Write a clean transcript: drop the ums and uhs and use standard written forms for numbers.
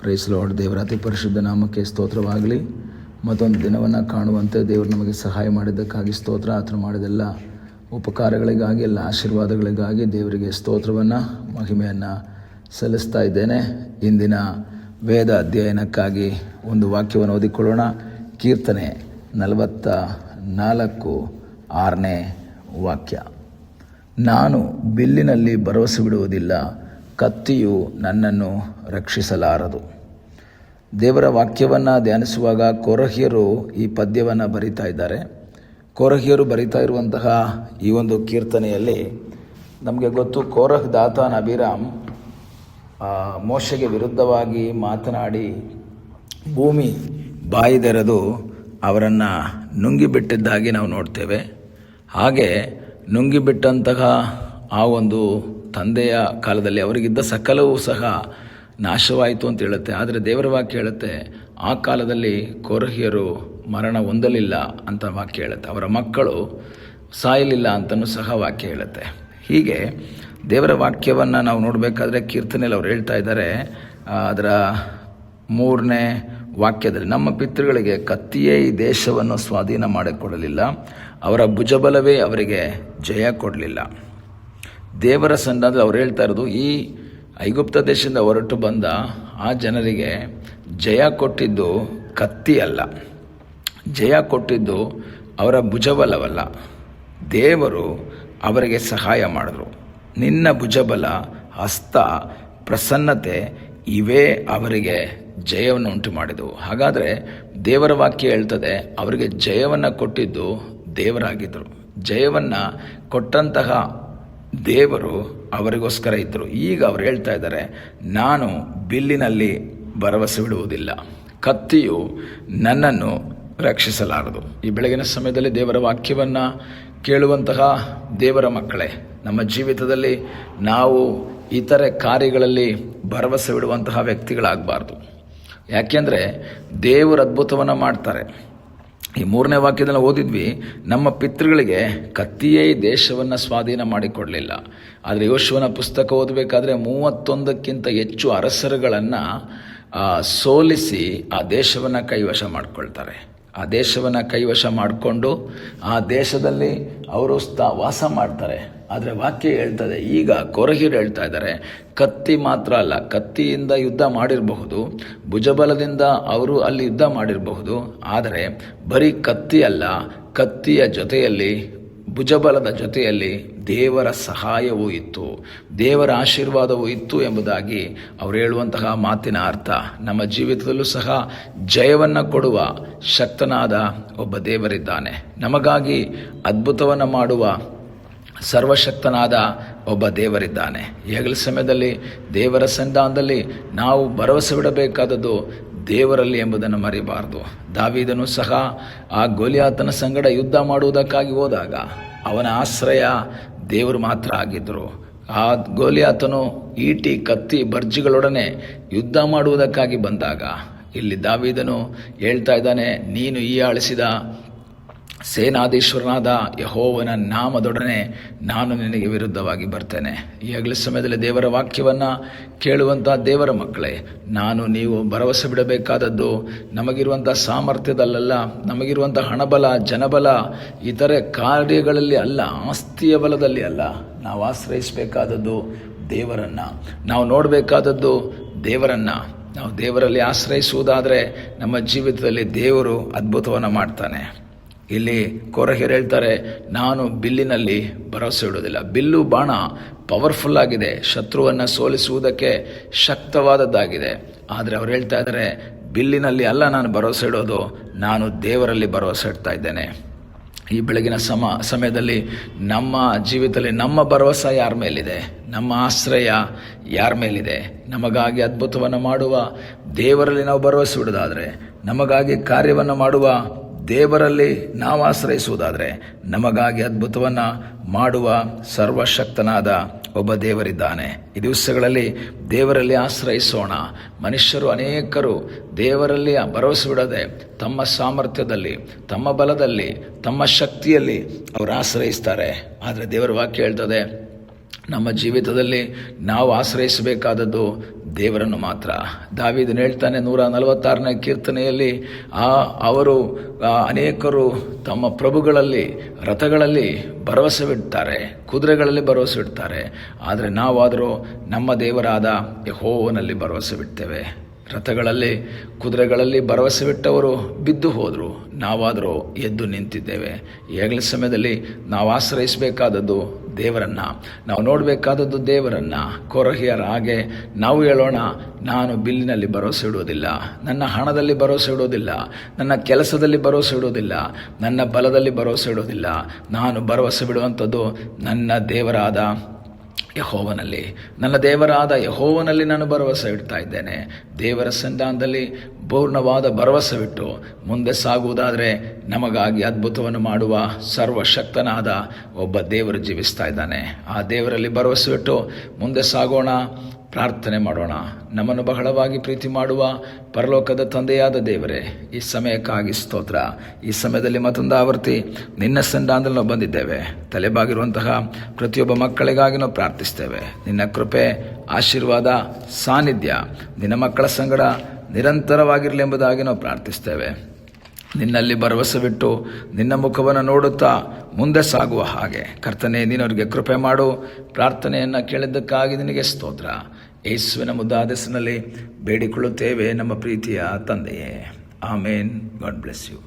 Price lord. ದೇವರ ಅತಿ ಪರಿಶುದ್ಧ ನಾಮಕ್ಕೆ ಸ್ತೋತ್ರವಾಗಲಿ. ಮತ್ತೊಂದು ದಿನವನ್ನು ಕಾಣುವಂತೆ ದೇವರು ನಮಗೆ ಸಹಾಯ ಮಾಡಿದ್ದಕ್ಕಾಗಿ ಸ್ತೋತ್ರ. ಆತನು ಮಾಡಿದೆಲ್ಲ ಉಪಕಾರಗಳಿಗಾಗಿ, ಎಲ್ಲ ಆಶೀರ್ವಾದಗಳಿಗಾಗಿ ದೇವರಿಗೆ ಸ್ತೋತ್ರವನ್ನು, ಮಹಿಮೆಯನ್ನು ಸಲ್ಲಿಸ್ತಾ ಇದ್ದೇನೆ. ಇಂದಿನ ವೇದ ಅಧ್ಯಯನಕ್ಕಾಗಿ ಒಂದು ವಾಕ್ಯವನ್ನು ಓದಿಕೊಳ್ಳೋಣ. ಕೀರ್ತನೆ 44:6 ವಾಕ್ಯ. ನಾನು ಬಿಲ್ಲಿನಲ್ಲಿ ಭರವಸೆ ಬಿಡುವುದಿಲ್ಲ, ಕತ್ತಿಯು ನನ್ನನ್ನು ರಕ್ಷಿಸಲಾರದು. ದೇವರ ವಾಕ್ಯವನ್ನು ಧ್ಯಾನಿಸುವಾಗ ಕೋರಹಿಯರು ಈ ಪದ್ಯವನ್ನು ಬರಿತಾ ಇದ್ದಾರೆ. ಕೋರಹಿಯರು ಬರಿತಾ ಇರುವಂತಹ ಈ ಒಂದು ಕೀರ್ತನೆಯಲ್ಲಿ ನಮಗೆ ಗೊತ್ತು, ಕೋರಹ್, ದಾತಾನ್, ಅಬಿರಾಮ್ ಮೋಶೆಗೆ ವಿರುದ್ಧವಾಗಿ ಮಾತನಾಡಿ ಭೂಮಿ ಬಾಯಿದೆರೆದು ಅವರನ್ನು ನುಂಗಿಬಿಟ್ಟಿದ್ದಾಗಿ ನಾವು ನೋಡ್ತೇವೆ. ಹಾಗೆ ನುಂಗಿಬಿಟ್ಟಂತಹ ಆ ಒಂದು ತಂದೆಯ ಕಾಲದಲ್ಲಿ ಅವರಿಗಿದ್ದ ಸಕಲವೂ ಸಹ ನಾಶವಾಯಿತು ಅಂತ ಹೇಳುತ್ತೆ. ಆದರೆ ದೇವರ ವಾಕ್ಯ ಹೇಳುತ್ತೆ, ಆ ಕಾಲದಲ್ಲಿ ಕೋರಹಿಯರು ಮರಣ ಹೊಂದಲಿಲ್ಲ ಅಂತ ವಾಕ್ಯ ಹೇಳುತ್ತೆ. ಅವರ ಮಕ್ಕಳು ಸಾಯಲಿಲ್ಲ ಅಂತಲೂ ಸಹ ವಾಕ್ಯ ಹೇಳುತ್ತೆ. ಹೀಗೆ ದೇವರ ವಾಕ್ಯವನ್ನು ನಾವು ನೋಡಬೇಕಾದ್ರೆ ಕೀರ್ತನೆಯಲ್ಲಿ ಅವ್ರು ಹೇಳ್ತಾ ಇದ್ದಾರೆ, ಅದರ 3ನೇ ವಾಕ್ಯದಲ್ಲಿ, ನಮ್ಮ ಪಿತೃಗಳಿಗೆ ಕತ್ತಿಯೇ ಈ ದೇಶವನ್ನು ಸ್ವಾಧೀನ ಮಾಡಿಕೊಡಲಿಲ್ಲ, ಅವರ ಭುಜಬಲವೇ ಅವರಿಗೆ ಜಯ ಕೊಡಲಿಲ್ಲ. ದೇವರ ಸನ್ನಿಧಾನದಲ್ಲಿ ಅವ್ರು ಹೇಳ್ತಾ ಇರೋದು, ಈ ಐಗುಪ್ತ ದೇಶದಿಂದ ಹೊರಟು ಬಂದ ಆ ಜನರಿಗೆ ಜಯ ಕೊಟ್ಟಿದ್ದು ಕತ್ತಿ ಅಲ್ಲ, ಜಯ ಕೊಟ್ಟಿದ್ದು ಅವರ ಭುಜಬಲವಲ್ಲ. ದೇವರು ಅವರಿಗೆ ಸಹಾಯ ಮಾಡಿದ್ರು. ನಿನ್ನ ಭುಜಬಲ, ಹಸ್ತ, ಪ್ರಸನ್ನತೆ ಇವೇ ಅವರಿಗೆ ಜಯವನ್ನು ಉಂಟು ಮಾಡಿದವು. ಹಾಗಾದರೆ ದೇವರ ವಾಕ್ಯ ಹೇಳ್ತದೆ, ಅವರಿಗೆ ಜಯವನ್ನು ಕೊಟ್ಟಿದ್ದು ದೇವರಾಗಿದ್ದರು. ಜಯವನ್ನು ಕೊಟ್ಟಂತಹ ದೇವರು ಅವರಿಗೋಸ್ಕರ ಇದ್ದರು. ಈಗ ಅವರು ಹೇಳ್ತಾ ಇದ್ದಾರೆ, ನಾನು ಬಿಲ್ಲಿನಲ್ಲಿ ಭರವಸೆ ಬಿಡುವುದಿಲ್ಲ, ಕತ್ತಿಯು ನನ್ನನ್ನು ರಕ್ಷಿಸಲಾರದು. ಈ ಬೆಳಗಿನ ಸಮಯದಲ್ಲಿ ದೇವರ ವಾಕ್ಯವನ್ನು ಕೇಳುವಂತಹ ದೇವರ ಮಕ್ಕಳೇ, ನಮ್ಮ ಜೀವಿತದಲ್ಲಿ ನಾವು ಇತರೆ ಕಾರ್ಯಗಳಲ್ಲಿ ಭರವಸೆ ಬಿಡುವಂತಹ ವ್ಯಕ್ತಿಗಳಾಗಬಾರ್ದು. ಯಾಕೆಂದರೆ ದೇವರು ಅದ್ಭುತವನ್ನು ಮಾಡ್ತಾರೆ. ಈ 3ನೇ ವಾಕ್ಯದಲ್ಲಿ ಓದಿದ್ವಿ, ನಮ್ಮ ಪಿತೃಗಳಿಗೆ ಕತ್ತಿಯೇ ಈ ದೇಶವನ್ನು ಸ್ವಾಧೀನ ಮಾಡಿಕೊಡಲಿಲ್ಲ. ಆದರೆ ಯೋಶುವನ ಪುಸ್ತಕ ಓದಬೇಕಾದ್ರೆ 31ಕ್ಕಿಂತ ಹೆಚ್ಚು ಅರಸರುಗಳನ್ನು ಸೋಲಿಸಿ ಆ ದೇಶವನ್ನು ಕೈವಶ ಮಾಡಿಕೊಳ್ತಾರೆ. ಆ ದೇಶವನ್ನು ಕೈವಶ ಮಾಡಿಕೊಂಡು ಆ ದೇಶದಲ್ಲಿ ಅವರು ವಾಸ ಮಾಡ್ತಾರೆ. ಆದರೆ ವಾಕ್ಯ ಹೇಳ್ತದೆ, ಈಗ ಕೋರಹಿಯರು ಹೇಳ್ತಾ ಇದ್ದಾರೆ, ಕತ್ತಿ ಮಾತ್ರ ಅಲ್ಲ, ಕತ್ತಿಯಿಂದ ಯುದ್ಧ ಮಾಡಿರಬಹುದು, ಭುಜಬಲದಿಂದ ಅವರು ಅಲ್ಲಿ ಯುದ್ಧ ಮಾಡಿರಬಹುದು, ಆದರೆ ಬರೀ ಕತ್ತಿ ಅಲ್ಲ, ಕತ್ತಿಯ ಜೊತೆಯಲ್ಲಿ, ಭುಜಬಲದ ಜೊತೆಯಲ್ಲಿ ದೇವರ ಸಹಾಯವೂ ಇತ್ತು, ದೇವರ ಆಶೀರ್ವಾದವೂ ಇತ್ತು ಎಂಬುದಾಗಿ ಅವರು ಹೇಳುವಂತಹ ಮಾತಿನ ಅರ್ಥ. ನಮ್ಮ ಜೀವಿತದಲ್ಲೂ ಸಹ ಜಯವನ್ನು ಕೊಡುವ ಶಕ್ತನಾದ ಒಬ್ಬ ದೇವರಿದ್ದಾನೆ. ನಮಗಾಗಿ ಅದ್ಭುತವನ್ನು ಮಾಡುವ ಸರ್ವಶಕ್ತನಾದ ಒಬ್ಬ ದೇವರಿದ್ದಾನೆ. ಈಗಲ ಸಮಯದಲ್ಲಿ ದೇವರ ಸನ್ನಿಧಾನದಲ್ಲಿ ನಾವು ಭರವಸೆ ಬಿಡಬೇಕಾದದ್ದು ದೇವರಲ್ಲಿ ಎಂಬುದನ್ನು ಮರೆಯಬಾರದು. ದಾವೀದನು ಸಹ ಆ ಗೋಲಿಯಾತನ ಸಂಗಡ ಯುದ್ಧ ಮಾಡುವುದಕ್ಕಾಗಿ ಹೋದಾಗ ಅವನ ಆಶ್ರಯ ದೇವರು ಮಾತ್ರ ಆಗಿದ್ದರು. ಆ ಗೋಲಿಯಾತನು ಈಟಿ, ಕತ್ತಿ, ಬರ್ಜಿಗಳೊಡನೆ ಯುದ್ಧ ಮಾಡುವುದಕ್ಕಾಗಿ ಬಂದಾಗ ಇಲ್ಲಿ ದಾವೀದನು ಹೇಳ್ತಾ ಇದ್ದಾನೆ, ನೀನು ಹೀಯಾಳಿಸಿದ ಸೇನಾಧೀಶ್ವರನಾದ ಯೆಹೋವನ ನಾಮದೊಡನೆ ನಾನು ನಿನಗೆ ವಿರುದ್ಧವಾಗಿ ಬರ್ತೇನೆ. ಈ ಹಗಲ ಸಮಯದಲ್ಲಿ ದೇವರ ವಾಕ್ಯವನ್ನು ಕೇಳುವಂಥ ದೇವರ ಮಕ್ಕಳೇ, ನೀವು ಭರವಸೆ ಬಿಡಬೇಕಾದದ್ದು ನಮಗಿರುವಂಥ ಸಾಮರ್ಥ್ಯದಲ್ಲ, ನಮಗಿರುವಂಥ ಹಣಬಲ, ಜನಬಲ, ಇತರೆ ಕಾರ್ಯಗಳಲ್ಲಿ ಅಲ್ಲ, ಆಸ್ತಿಯ ಬಲದಲ್ಲಿ ಅಲ್ಲ. ನಾವು ಆಶ್ರಯಿಸಬೇಕಾದದ್ದು ದೇವರನ್ನು, ನಾವು ನೋಡಬೇಕಾದದ್ದು ದೇವರನ್ನು. ನಾವು ದೇವರಲ್ಲಿ ಆಶ್ರಯಿಸುವುದಾದರೆ ನಮ್ಮ ಜೀವಿತದಲ್ಲಿ ದೇವರು ಅದ್ಭುತವನ್ನು ಮಾಡ್ತಾನೆ. ಇಲ್ಲಿ ಕೋರಹಿಯರು ಹೇಳ್ತಾರೆ, ನಾನು ಬಿಲ್ಲಿನಲ್ಲಿ ಭರವಸೆ ಇಡುವುದಿಲ್ಲ. ಬಿಲ್ಲು ಬಾಣ ಪವರ್ಫುಲ್ ಆಗಿದೆ, ಶತ್ರುವನ್ನು ಸೋಲಿಸುವುದಕ್ಕೆ ಶಕ್ತವಾದದ್ದಾಗಿದೆ. ಆದರೆ ಅವ್ರು ಹೇಳ್ತಾ ಇದ್ದಾರೆ, ಬಿಲ್ಲಿನಲ್ಲಿ ಅಲ್ಲ ನಾನು ಭರವಸೆ ಇಡೋದು, ನಾನು ದೇವರಲ್ಲಿ ಭರವಸೆ ಇಡ್ತಾ ಇದ್ದೇನೆ. ಈ ಬೆಳಗಿನ ಸಮಯದಲ್ಲಿ ನಮ್ಮ ಜೀವಿತದಲ್ಲಿ ನಮ್ಮ ಭರವಸೆ ಯಾರ ಮೇಲಿದೆ? ನಮ್ಮ ಆಶ್ರಯ ಯಾರ ಮೇಲಿದೆ? ನಮಗಾಗಿ ಅದ್ಭುತವನ್ನು ಮಾಡುವ ದೇವರಲ್ಲಿ ನಾವು ಭರವಸೆ ಇಡೋದಾದರೆ, ನಮಗಾಗಿ ಕಾರ್ಯವನ್ನು ಮಾಡುವ ದೇವರಲ್ಲಿ ನಾವು ಆಶ್ರಯಿಸುವುದಾದರೆ, ನಮಗಾಗಿ ಅದ್ಭುತವನ್ನು ಮಾಡುವ ಸರ್ವಶಕ್ತನಾದ ಒಬ್ಬ ದೇವರಿದ್ದಾನೆ. ಈ ದಿವಸಗಳಲ್ಲಿ ದೇವರಲ್ಲಿ ಆಶ್ರಯಿಸೋಣ. ಮನುಷ್ಯರು ಅನೇಕರು ದೇವರಲ್ಲಿ ಭರವಸೆ ಬಿಡದೆ ತಮ್ಮ ಸಾಮರ್ಥ್ಯದಲ್ಲಿ, ತಮ್ಮ ಬಲದಲ್ಲಿ, ತಮ್ಮ ಶಕ್ತಿಯಲ್ಲಿ ಅವರು ಆಶ್ರಯಿಸ್ತಾರೆ. ಆದರೆ ದೇವರ ವಾಕ್ಯ ಹೇಳ್ತದೆ, ನಮ್ಮ ಜೀವಿತದಲ್ಲಿ ನಾವು ಆಶ್ರಯಿಸಬೇಕಾದದ್ದು ದೇವರನ್ನು ಮಾತ್ರ. ದಾವೀದನು ಹೇಳ್ತಾನೆ 146ನೇ ಕೀರ್ತನೆಯಲ್ಲಿ, ಅವರು ಅನೇಕರು ತಮ್ಮ ಪ್ರಭುಗಳಲ್ಲಿ, ರಥಗಳಲ್ಲಿ ಭರವಸೆ ಬಿಡ್ತಾರೆ, ಕುದುರೆಗಳಲ್ಲಿ ಭರವಸೆ ಬಿಡ್ತಾರೆ, ಆದರೆ ನಾವಾದರೂ ನಮ್ಮ ದೇವರಾದ ಯೆಹೋವನಲ್ಲಿ ಭರವಸೆ ಬಿಡ್ತೇವೆ. ರಥಗಳಲ್ಲಿ, ಕುದುರೆಗಳಲ್ಲಿ ಭರವಸೆ ಬಿಟ್ಟವರು ಬಿದ್ದು ಹೋದರು, ನಾವಾದರೂ ಎದ್ದು ನಿಂತಿದ್ದೇವೆ. ಈಗಲೇ ಸಮಯದಲ್ಲಿ ನಾವು ಆಶ್ರಯಿಸಬೇಕಾದದ್ದು ದೇವರನ್ನು, ನಾವು ನೋಡಬೇಕಾದದ್ದು ದೇವರನ್ನು. ಕೊರಹಿಯರ ಹಾಗೆ ನಾವು ಹೇಳೋಣ, ನಾನು ಬಿಲ್ಲಿನಲ್ಲಿ ಭರವಸೆ ಇಡುವುದಿಲ್ಲ, ನನ್ನ ಹಣದಲ್ಲಿ ಭರವಸೆ ಇಡುವುದಿಲ್ಲ, ನನ್ನ ಕೆಲಸದಲ್ಲಿ ಭರವಸೆ ಇಡುವುದಿಲ್ಲ, ನನ್ನ ಬಲದಲ್ಲಿ ಭರವಸೆ ಇಡುವುದಿಲ್ಲ. ನಾನು ಭರವಸೆ ಬಿಡುವಂಥದ್ದು ನನ್ನ ದೇವರಾದ ಯೆಹೋವನಲ್ಲಿ. ನನ್ನ ದೇವರಾದ ಯೆಹೋವನಲ್ಲಿ ನಾನು ಭರವಸೆ ಇಡ್ತಾ ಇದ್ದೇನೆ. ದೇವರ ಸನ್ನಿಧಾನದಲ್ಲಿ ಪೂರ್ಣವಾದ ಭರವಸೆ ಬಿಟ್ಟು ಮುಂದೆ ಸಾಗುವುದಾದರೆ ನಮಗಾಗಿ ಅದ್ಭುತವನ್ನು ಮಾಡುವ ಸರ್ವಶಕ್ತನಾದ ಒಬ್ಬ ದೇವರು ಜೀವಿಸ್ತಾ ಇದ್ದಾನೆ. ಆ ದೇವರಲ್ಲಿ ಭರವಸೆ ಬಿಟ್ಟು ಮುಂದೆ ಸಾಗೋಣ. ಪ್ರಾರ್ಥನೆ ಮಾಡೋಣ. ನಮ್ಮನ್ನು ಬಹಳವಾಗಿ ಪ್ರೀತಿ ಮಾಡುವ ಪರಲೋಕದ ತಂದೆಯಾದ ದೇವರೇ, ಈ ಸಮಯಕ್ಕಾಗಿ ಸ್ತೋತ್ರ. ಈ ಸಮಯದಲ್ಲಿ ಮತ್ತೊಂದು ಆವರ್ತಿ ನಿನ್ನ ಸನ್ನಿಧಾನದಲ್ಲಿ ನಾವು ಬಂದಿದ್ದೇವೆ. ತಲೆಬಾಗಿರುವಂತಹ ಪ್ರತಿಯೊಬ್ಬ ಮಕ್ಕಳಿಗಾಗಿ ನಾವು ಪ್ರಾರ್ಥಿಸ್ತೇವೆ. ನಿನ್ನ ಕೃಪೆ, ಆಶೀರ್ವಾದ, ಸಾನ್ನಿಧ್ಯ ನಿನ್ನ ಮಕ್ಕಳ ಸಂಗಡ ನಿರಂತರವಾಗಿರಲಿ ಎಂಬುದಾಗಿ ನಾವು ಪ್ರಾರ್ಥಿಸ್ತೇವೆ. ನಿನ್ನಲ್ಲಿ ಭರವಸೆ ಬಿಟ್ಟು ನಿನ್ನ ಮುಖವನ್ನು ನೋಡುತ್ತಾ ಮುಂದೆ ಸಾಗುವ ಹಾಗೆ ಕರ್ತನೇ, ನೀನವರಿಗೆ ಕೃಪೆ ಮಾಡು. ಪ್ರಾರ್ಥನೆಯನ್ನು ಕೇಳಿದ್ದಕ್ಕಾಗಿ ನಿನಗೆ ಸ್ತೋತ್ರ. ಯೇಸುವಿನ ಮುದ್ದಾದ ಹೆಸರಿನಲ್ಲಿ ಬೇಡಿಕೊಳ್ಳುತ್ತೇವೆ ನಮ್ಮ ಪ್ರೀತಿಯ ತಂದೆಯೇ. ಆಮೇನ್. God bless you.